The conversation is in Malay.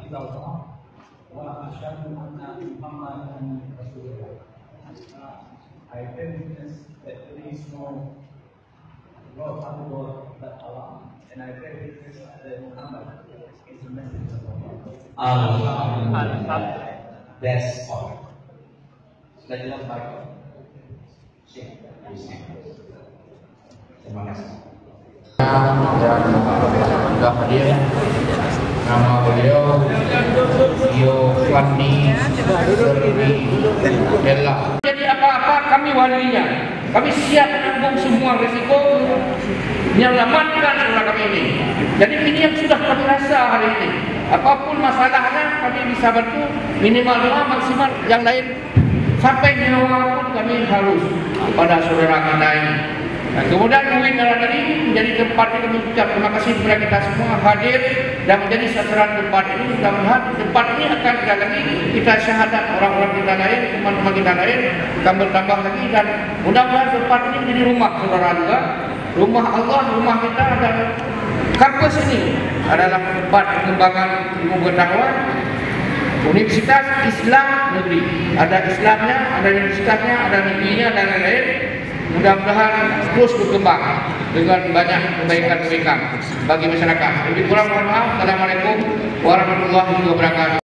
إلا الله وأشهد أن محمدا رسول الله. I bear witness that there is no God other God but Allah, and I bear witness that Muhammad is the messenger of Allah. That's all. Sudah jelas Pak? Terima kasih. Dan sudah hadir nama beliau Giovanni Bella. Jadi apa-apa kami walinya, kami siap menanggung semua risiko menyelamatkan saudara kami ini. Jadi ini yang sudah kami rasa hari ini. Apapun masalahnya kami bisa bantu, minimal doa, maksimal yang lain sampai nyawa pun kami harus kepada saudara kita ini. Nah, kemudian UIN Al-Adani menjadi tempat ini, kami ucap terima kasih kepada kita semua hadir dan menjadi sasaran tempat ini. Mudah-mudahan tempat ini akan tidak lagi kita syahadat orang-orang kita lain, teman-teman kita lain akan bertambah lagi, dan mudah-mudahan tempat ini menjadi rumah saudara juga, rumah Allah, rumah kita. Dan kampus ini adalah tempat pengembangan ilmu pengetahuan, Universitas Islam Negeri. Ada Islamnya, ada universitasnya, ada negerinya, dan lain-lain. Mudah-mudahan terus berkembang dengan banyak kebaikan-kebaikan bagi masyarakat. Lebih kurang mohon maaf. Assalamualaikum warahmatullahi wabarakatuh.